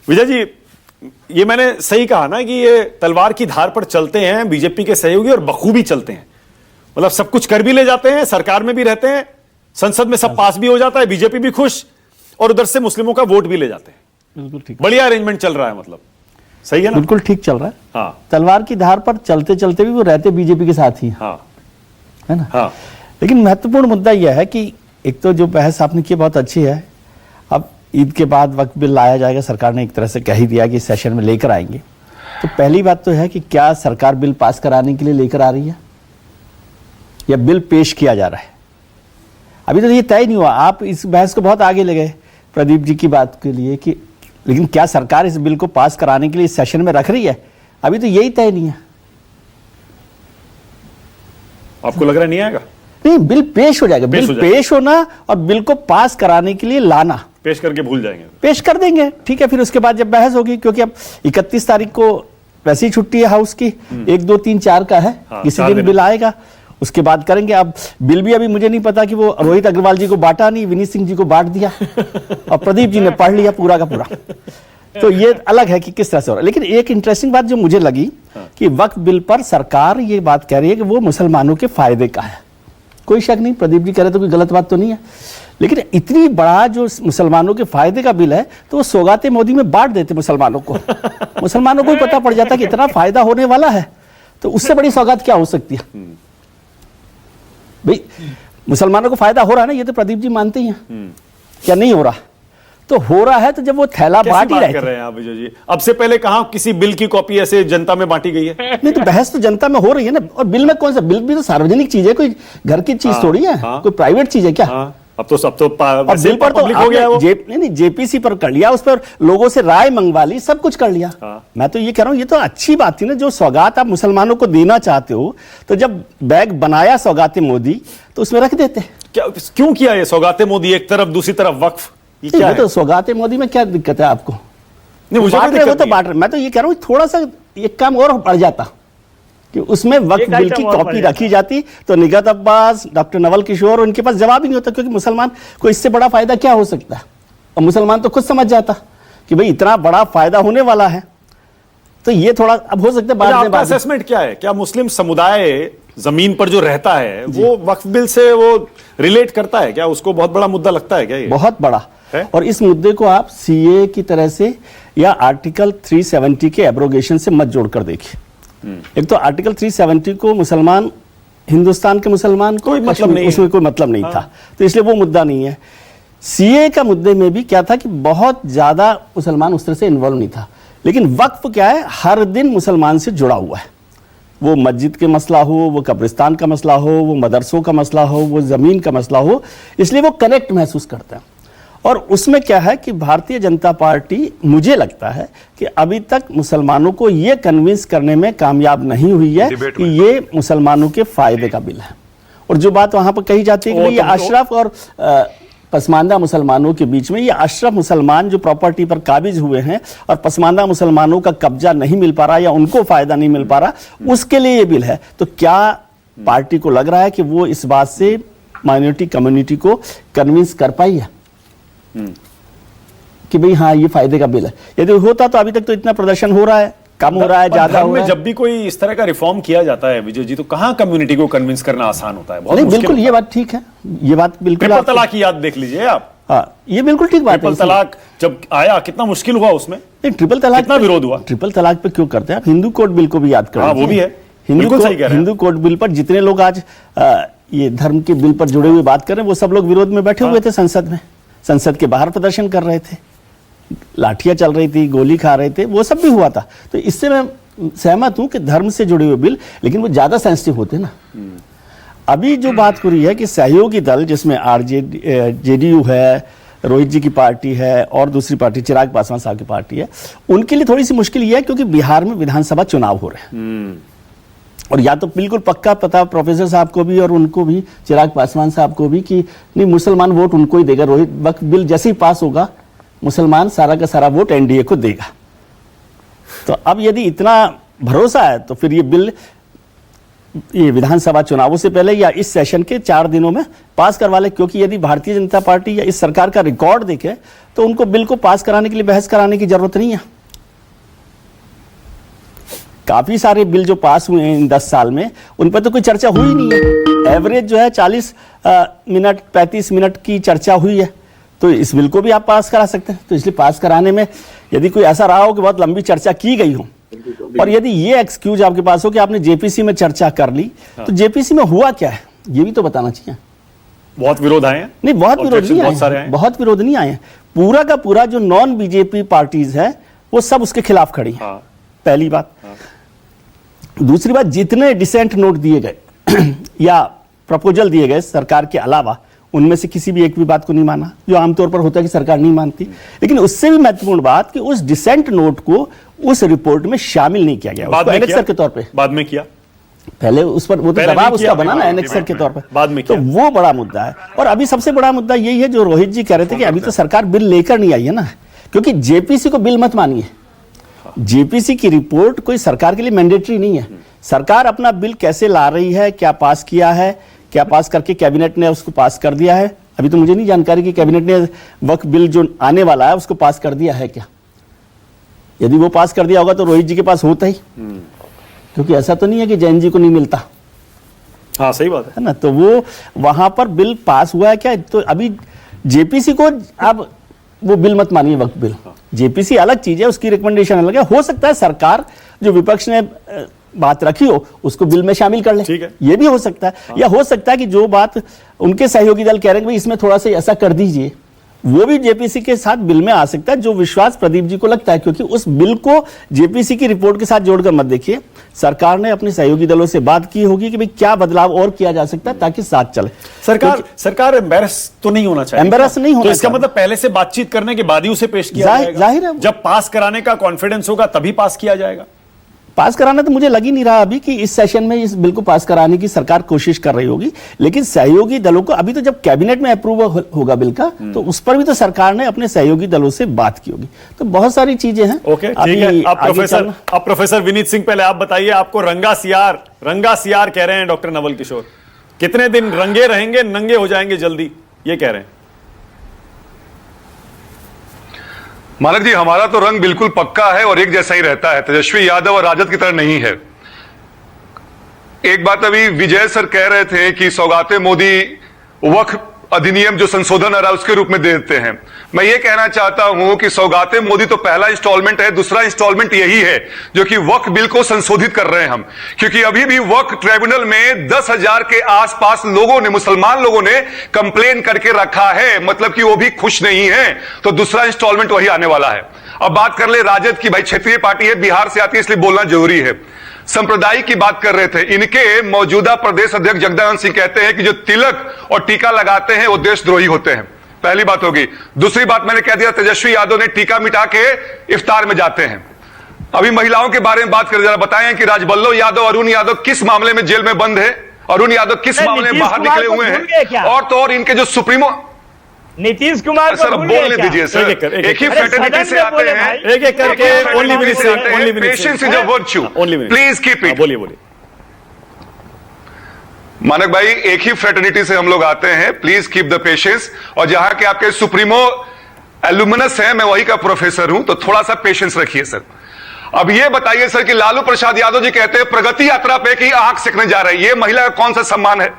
विजय जी, ये मैंने सही कहा ना कि ये तलवार की धार पर चलते हैं बीजेपी के सहयोगी और बखूबी चलते हैं। मतलब सब कुछ कर भी ले जाते हैं, सरकार में भी रहते हैं, संसद में सब पास भी हो जाता है, बीजेपी भी खुश, और उधर से मुस्लिमों का वोट भी ले जाते हैं। बिल्कुल ठीक, बढ़िया अरेंजमेंट चल रहा है, मतलब सही है ना? बिल्कुल ठीक चल रहा है। हाँ, तलवार की धार पर चलते चलते भी वो रहते बीजेपी के साथ ही, हाँ, है ना? हाँ। लेकिन महत्वपूर्ण मुद्दा यह है कि एक तो जो बहस आपने की बहुत अच्छी है। अब ईद के बाद वक्फ बिल लाया जाएगा, सरकार ने एक तरह से कह ही दिया कि सेशन में लेकर आएंगे। तो पहली बात तो है कि क्या सरकार बिल पास कराने के लिए लेकर आ रही है या बिल पेश किया जा रहा है? अभी तो ये तय नहीं हुआ। आप इस बहस को बहुत आगे ले गए प्रदीप जी की बात के लिए कि लेकिन क्या सरकार इस बिल को पास कराने के लिए इस सेशन में रख रही है? अभी तो यही तय नहीं है। आपको लग रहा है नहीं आएगा? नहीं, बिल पेश हो जाएगा। बिल पेश होना और बिल को पास कराने के लिए लाना, पेश करके भूल जाएंगे, पेश कर देंगे, ठीक है। फिर उसके बाद जब बहस होगी, क्योंकि अब 31 तारीख को वैसी छुट्टी है हाउस की, 1, 2, 3, 4 का है, हाँ, किसी दिन बिल आएगा, उसके बाद करेंगे। अब बिल भी अभी मुझे नहीं पता कि वो रोहित अग्रवाल जी को बांटा नहीं, विनीत सिंह जी को बांट दिया और प्रदीप जी ने पढ़ लिया पूरा का पूरा। तो ये अलग है कि किस तरह से हो रहा है। लेकिन एक इंटरेस्टिंग बात जो मुझे लगी कि वक्फ बिल पर सरकार ये बात कह रही है कि वो मुसलमानों के फायदे का है। कोई शक नहीं, प्रदीप जी कह रहे तो कोई गलत बात तो नहीं है। लेकिन इतनी बड़ा जो मुसलमानों के फायदे का बिल है, तो वो सौगाते मोदी में बांट देते मुसलमानों को। मुसलमानों को भी पता पड़ जाता कि इतना फायदा होने वाला है, तो उससे बड़ी सौगात क्या हो सकती है? भाई मुसलमानों को फायदा हो रहा है ना, ये तो प्रदीप जी मानते ही हैं। क्या नहीं हो रहा? तो हो रहा है। तो जब वो थैला बांट ही कर रहे हैं आप विजय जी, अब से पहले कहां किसी बिल की कॉपी ऐसे जनता में बांटी गई है? नहीं, तो बहस तो जनता में हो रही है ना। और बिल में कौन सा? बिल भी तो सार्वजनिक चीज है, कोई घर की चीज थोड़ी है, कोई प्राइवेट चीज है क्या? अब तो सब तो और बिल पर तो हो गया वो। नहीं, जेपीसी पर कर लिया, उस पर लोगों से राय मंगवा ली, सब कुछ कर लिया। मैं तो ये कह रहा हूं, ये तो अच्छी बात थी ना। जो सौगात आप मुसलमानों को देना चाहते हो, तो जब बैग बनाया सौगाते मोदी, तो उसमें रख देते। क्यों किया ये सौगाते मोदी एक तरफ, दूसरी तरफ वक्फ? क्या तो सौगाते मोदी में क्या दिक्कत है आपको? नहीं, मुझे बांट रहे हो तो बांट रहे। मैं तो ये कह रहा हूं, थोड़ा सा एक काम और बढ़ जाता कि उसमें वक्फ बिल की कॉपी रखी जाती, तो निगहत अब्बास, डॉक्टर नवल किशोर, उनके पास जवाब ही नहीं होता, क्योंकि मुसलमान को इससे बड़ा फायदा क्या हो सकता है? और मुसलमान तो खुद समझ जाता कि भाई इतना बड़ा फायदा होने वाला है। तो ये थोड़ा अब हो सकता है बाद में। असेसमेंट क्या है? क्या मुस्लिम समुदाय जमीन पर जो रहता है वो वक्फ बिल से वो रिलेट करता है क्या? उसको बहुत बड़ा मुद्दा लगता है क्या ये? बहुत बड़ा है। और इस मुद्दे को आप सीए की तरह से या आर्टिकल 370 के एब्रोगेशन से मत जोड़कर देखिए। एक तो आर्टिकल 370 को मुसलमान, हिंदुस्तान के मुसलमान को मतलब नहीं, उसमें कोई मतलब नहीं था, तो इसलिए वो मुद्दा नहीं है। सीए का मुद्दे में भी क्या था कि बहुत ज्यादा मुसलमान उस तरह से इन्वॉल्व नहीं था। लेकिन वक्फ क्या है, हर दिन मुसलमान से जुड़ा हुआ है। वो मस्जिद के मसला हो, वो कब्रिस्तान का मसला हो, वो मदरसों का मसला हो, वो जमीन का मसला हो, इसलिए वो कनेक्ट महसूस करते हैं। और उसमें क्या है कि भारतीय जनता पार्टी, मुझे लगता है कि अभी तक मुसलमानों को ये कन्विंस करने में कामयाब नहीं हुई है कि ये मुसलमानों के फायदे का बिल है। और जो बात वहां पर कही जाती है कि ये अशरफ और पसमानदा मुसलमानों के बीच में, ये अशरफ मुसलमान जो प्रॉपर्टी पर काबिज हुए हैं और पसमानदा मुसलमानों का कब्जा नहीं मिल पा रहा या उनको फायदा नहीं मिल पा रहा, उसके लिए ये बिल है। तो क्या पार्टी को लग रहा है कि वो इस बात से माइनॉरिटी कम्युनिटी को कन्विंस कर पाई है कि भाई हाँ ये फायदे का बिल है? यदि होता तो अभी तक तो इतना प्रदर्शन हो रहा है, कम हो रहा है, ज्यादा हो रहा है। जब भी कोई इस तरह का रिफॉर्म किया जाता है विजय जी, तो कहां कम्युनिटी को कन्विंस करना आसान होता है? बहुत नहीं, बिल्कुल ये बात ठीक है, ये बात बिल्कुल। ट्रिपल तलाक की याद देख लीजिए आप। हाँ, ये बिल्कुल ठीक बात है। ट्रिपल तलाक जब आया कितना मुश्किल हुआ, उसमें ट्रिपल तलाक कितना विरोध हुआ। ट्रिपल तलाक पे क्यों करते हैं आप? हिंदू कोड बिल को भी याद करें। वो भी है, हिंदू कोड बिल पर जितने लोग आज ये धर्म के बिल पर जुड़े हुए बात कर रहे हैं, वो सब लोग विरोध में बैठे हुए थे संसद में, संसद के बाहर प्रदर्शन कर रहे थे, लाठियां चल रही थी, गोली खा रहे थे, वो सब भी हुआ था। तो इससे मैं सहमत हूं कि धर्म से जुड़े हुए बिल, लेकिन वो ज्यादा सेंसिटिव होते ना। अभी जो बात हो रही है कि सहयोगी दल, जिसमें जेडीयू है, रोहित जी की पार्टी है और दूसरी पार्टी चिराग पासवान साहब की पार्टी है, उनके लिए थोड़ी सी मुश्किल यह है क्योंकि बिहार में विधानसभा चुनाव हो रहे हैं। और या तो बिल्कुल पक्का पता प्रोफेसर साहब को भी और उनको भी, चिराग पासवान साहब को भी, कि नहीं मुसलमान वोट उनको ही देगा। रोहित वक्फ बिल जैसे ही पास होगा, मुसलमान सारा का सारा वोट एनडीए को देगा। तो अब यदि इतना भरोसा है तो फिर ये बिल ये विधानसभा चुनावों से पहले या इस सेशन के 4 दिनों में पास करवा ले, क्योंकि यदि भारतीय जनता पार्टी या इस सरकार का रिकॉर्ड देखे तो उनको बिल को पास कराने के लिए बहस कराने की जरूरत नहीं है। काफी सारे बिल जो पास हुए हैं इन 10 साल में, उन पर तो कोई चर्चा हुई नहीं है। एवरेज जो है 40 मिनट 35 मिनट की चर्चा हुई है, तो इस बिल को भी आप पास करा सकते हैं। तो इसलिए पास कराने में यदि कोई ऐसा रहा हो कि बहुत लंबी चर्चा की गई हो, और यदि ये एक्सक्यूज आपके पास हो कि आपने जेपीसी में चर्चा कर ली, तो जेपीसी में हुआ क्या है ये भी तो बताना चाहिए। बहुत विरोध आए हैं? नहीं, बहुत विरोध नहीं बहुत सारे आए, बहुत विरोध नहीं आए। पूरा का पूरा जो नॉन बीजेपी पार्टीज है वो सब उसके खिलाफ खड़ी है। पहली बात। दूसरी बात, जितने डिसेंट नोट दिए गए या प्रपोजल दिए गए सरकार के अलावा, उनमें से किसी भी एक भी बात को नहीं माना, जो आमतौर पर होता है कि सरकार नहीं मानती। लेकिन उससे भी महत्वपूर्ण बात कि उस डिसेंट नोट को उस रिपोर्ट में शामिल नहीं किया गया, उसको एनेक्सर के तौर पे। बाद में किया, पहले उस पर वो तो दबाव उसका बना ना एनेक्सर के तौर पर, बाद में तो वो बड़ा मुद्दा है। और अभी सबसे बड़ा मुद्दा यही है जो रोहित जी कह रहे थे कि अभी तो सरकार बिल लेकर नहीं आई है ना, क्योंकि जेपीसी को बिल मत मानिए। जेपीसी की रिपोर्ट कोई सरकार के लिए मैंडेटरी नहीं है। सरकार अपना बिल कैसे ला रही है, क्या पास किया है, क्या पास करके कैबिनेट ने उसको पास कर दिया है। अभी तो मुझे नहीं जानकारी कि कैबिनेट ने वक्फ बिल जो आने वाला है उसको पास कर दिया है क्या। यदि वो पास कर दिया होगा तो रोहित जी के पास होता ही, क्योंकि ऐसा तो नहीं है कि जैन जी को नहीं मिलता। हाँ, सही बात है ना। तो वो वहां पर बिल पास हुआ है क्या। तो अभी जेपीसी को अब वो बिल मत मानिए, वक्फ बिल। जेपीसी अलग चीज है, उसकी रिकमेंडेशन अलग है। हो सकता है सरकार जो विपक्ष ने बात रखी हो उसको बिल में शामिल कर ले, ठीक है, ये भी हो सकता है। या हो सकता है कि जो बात उनके सहयोगी दल कह रहे हैं कि इसमें थोड़ा सा ऐसा कर दीजिए, वो भी जेपीसी के साथ बिल में आ सकता है, जो विश्वास प्रदीप जी को लगता है। क्योंकि उस बिल को जेपीसी की रिपोर्ट के साथ जोड़कर मत देखिए, सरकार ने अपने सहयोगी दलों से बात की होगी कि भाई क्या बदलाव और किया जा सकता है ताकि साथ चले। सरकार एम्बेरस तो नहीं होना चाहिए, एम्बेरस नहीं होना तो इसका मतलब पहले से बातचीत करने के बाद ही उसे पेश किया जाएगा। जाहिर है, जब पास कराने का कॉन्फिडेंस होगा तभी पास किया जाएगा। पास कराना तो मुझे लग ही नहीं रहा अभी कि इस सेशन में इस बिल को पास कराने की सरकार कोशिश कर रही होगी। लेकिन सहयोगी दलों को अभी तो जब कैबिनेट में अप्रूव होगा बिल का, तो उस पर भी तो सरकार ने अपने सहयोगी दलों से बात की होगी। तो बहुत सारी चीजें हैं। ओके, ठीक है। अब प्रोफेसर विनीत सिंह, पहले आप बताइए, आपको रंगा सियार कह रहे हैं डॉक्टर नवल किशोर, कितने दिन रंगे रहेंगे, नंगे हो जाएंगे जल्दी, ये कह रहे हैं। मानक जी, हमारा तो रंग बिल्कुल पक्का है और एक जैसा ही रहता है, तेजस्वी यादव और राजद की तरह नहीं है। एक बात अभी विजय सर कह रहे थे कि सौगाते मोदी वक्फ अधिनियम जो संशोधन आ रहा है उसके रूप में दे देते हैं। मैं ये कहना चाहता हूं कि सौगाते मोदी तो पहला इंस्टॉलमेंट है, दूसरा इंस्टॉलमेंट यही है जो कि वक्फ बिल को संशोधित कर रहे हैं हम। क्योंकि अभी भी वक्फ ट्रिब्यूनल में 10,000 के आसपास लोगों ने, मुसलमान लोगों ने कंप्लेन करके रखा है, मतलब कि वो भी खुश नहीं है। तो दूसरा इंस्टॉलमेंट वही आने वाला है। अब बात कर ले राजद की, भाई क्षेत्रीय पार्टी है, बिहार से आती है, इसलिए बोलना जरूरी है। संप्रदाय की बात कर रहे थे, इनके मौजूदा प्रदेश अध्यक्ष जगदानंद सिंह कहते हैं कि जो तिलक और टीका लगाते हैं वो देशद्रोही होते हैं। पहली बात होगी। दूसरी बात मैंने कह दिया, तेजस्वी यादव ने टीका मिटा के इफ्तार में जाते हैं। अभी महिलाओं के बारे में बात करें, जरा बताएं कि राजबल्लभ यादव, अरुण यादव किस मामले में जेल में बंद है, अरुण यादव किस मामले में बाहर निकले हुए हैं, और तो और इनके जो सुप्रीमो नीतीश कुमार सर बोलने दीजिए सर, एक ही फ्रेटर्निटी से आते हैं, एक एक करके। Only minute, patience is a virtue, please keep it. बोलिए। मानक भाई, एक ही फ्रेटर्निटी से हम लोग आते हैं, प्लीज कीप द पेशेंस। और जहां के आपके सुप्रीमो एल्यूमिनस हैं, मैं वही का प्रोफेसर हूं, तो थोड़ा सा पेशेंस रखिए सर। अब ये बताइए सर कि लालू प्रसाद यादव जी कहते हैं प्रगति यात्रा पे की आंख सेकने जा रही है, ये महिला का कौन सा सम्मान है।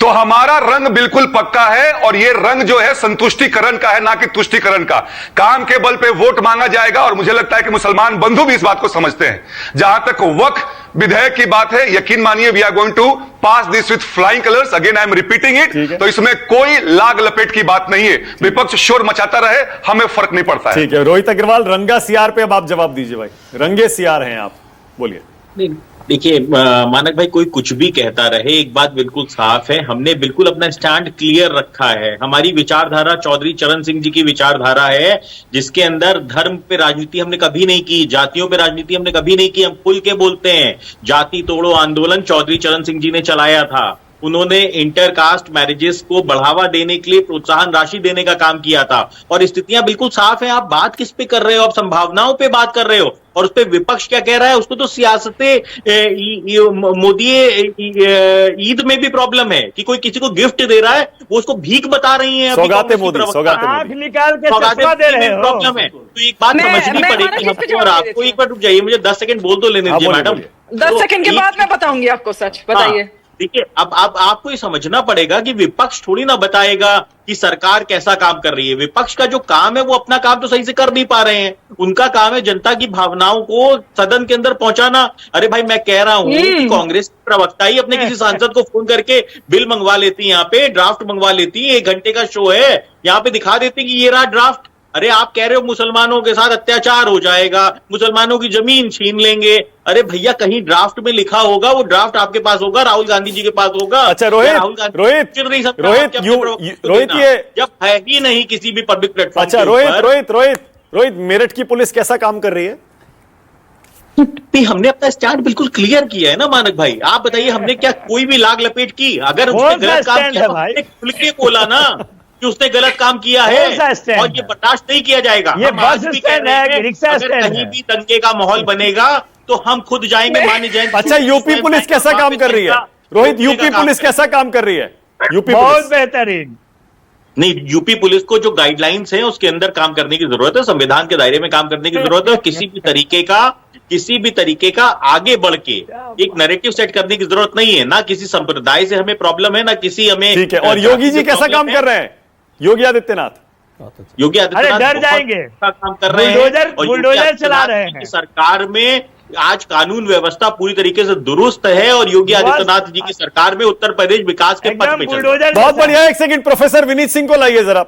तो हमारा रंग बिल्कुल पक्का है, और ये रंग जो है संतुष्टिकरण का है, ना कि तुष्टिकरण का। काम के बल पे वोट मांगा जाएगा, और मुझे लगता है कि मुसलमान बंधु भी इस बात को समझते हैं। जहां तक वक्फ विधेयक की बात है, यकीन मानिए we are going to pass this with flying colours. Again I am repeating it. तो इसमें कोई लाग लपेट की बात नहीं है। विपक्ष शोर मचाता रहे, हमें फर्क नहीं पड़ता है। ठीक है, रोहित अग्रवाल, रंगा सियार पे अब आप जवाब दीजिए भाई। रंगे सियार हैं आप, बोलिए। देखिए मानक भाई, कोई कुछ भी कहता रहे, एक बात बिल्कुल साफ है, हमने बिल्कुल अपना स्टैंड क्लियर रखा है। हमारी विचारधारा चौधरी चरण सिंह जी की विचारधारा है, जिसके अंदर धर्म पे राजनीति हमने कभी नहीं की, जातियों पे राजनीति हमने कभी नहीं की। हम खुल के बोलते हैं, जाति तोड़ो आंदोलन चौधरी चरण सिंह जी ने चलाया था। उन्होंने इंटरकास्ट मैरिजेस को बढ़ावा देने के लिए प्रोत्साहन राशि देने का काम किया था। और स्थितियां बिल्कुल साफ है। आप बात किस पे कर रहे हो? आप संभावनाओं पे बात कर रहे हो, और उस पर विपक्ष क्या कह रहा है, उसको तो सियासते मोदी ईद में भी प्रॉब्लम है कि कोई किसी को गिफ्ट दे रहा है, वो उसको भीख बता रही है। सौगाते मोदी, सौगाते आंख मोदी। निकाल के चश्मा दे रहे हो। प्रॉब्लम है, तो एक बात समझनी पड़ेगी हमको और आपको। एक बार रुक जाइए, मुझे 10 सेकंड बोल तो लेने दीजिए मैडम। 10 सेकंड के बाद मैं बताऊंगी आपको सच, बताइए। देखिए, अब आपको ये समझना पड़ेगा कि विपक्ष थोड़ी ना बताएगा कि सरकार कैसा काम कर रही है। विपक्ष का जो काम है वो अपना काम तो सही से कर नहीं पा रहे हैं। उनका काम है जनता की भावनाओं को सदन के अंदर पहुंचाना। अरे भाई, मैं कह रहा हूं कि कांग्रेस की प्रवक्ता ही अपने किसी सांसद को फोन करके बिल मंगवा लेती, यहाँ पे ड्राफ्ट मंगवा लेती। 1 घंटे का शो है, यहाँ पे दिखा देती कि ये रहा ड्राफ्ट। अरे आप कह रहे हो मुसलमानों के साथ अत्याचार हो जाएगा, मुसलमानों की जमीन छीन लेंगे। अरे भैया, कहीं ड्राफ्ट में लिखा होगा, वो ड्राफ्ट आपके पास होगा, राहुल गांधी जी के पास होगा। अच्छा रोहित, ये जब है ही नहीं किसी भी पब्लिक प्लेटफॉर्म। अच्छा रोहित, मेरठ की पुलिस कैसा काम कर रही है? हमने अपना स्टैंड बिल्कुल क्लियर किया है ना मानक भाई। आप बताइए, हमने क्या कोई भी लाग लपेट की? अगर उसने गलत काम किया तो हमने खुल के बोला ना कि उसने गलत काम किया है, और ये बर्दाश्त नहीं किया जाएगा। ये बस स्टैंड है, रिक्शा स्टैंड है। कहीं भी दंगे का माहौल बनेगा तो हम खुद जाएंगे, मान्य जयंत। अच्छा, यूपी पुलिस कैसा काम कर रही है रोहित? यूपी पुलिस कैसा काम कर रही है? यूपी बहुत बेहतरीन। नहीं, यूपी पुलिस को जो गाइडलाइंस हैं उसके अंदर काम करने की जरूरत है, संविधान के दायरे में काम करने की जरूरत है। किसी भी तरीके का आगे बढ़ के एक नैरेटिव सेट करने की जरूरत नहीं है। ना किसी संप्रदाय से हमें प्रॉब्लम है, ना किसी हमें। ठीक है, और योगी जी कैसा काम कर रहे हैं? योगी आदित्यनाथ अरे डर जाएंगे, काम कर रहे हैं, बुलडोजर चला रहे हैं। सरकार में आज कानून व्यवस्था पूरी तरीके से दुरुस्त है, और योगी आदित्यनाथ जी की सरकार में उत्तर प्रदेश विकास के पथ पे चल रहा है। बहुत बढ़िया। 1 सेकंड, प्रोफेसर विनीत सिंह को लाइए जरा।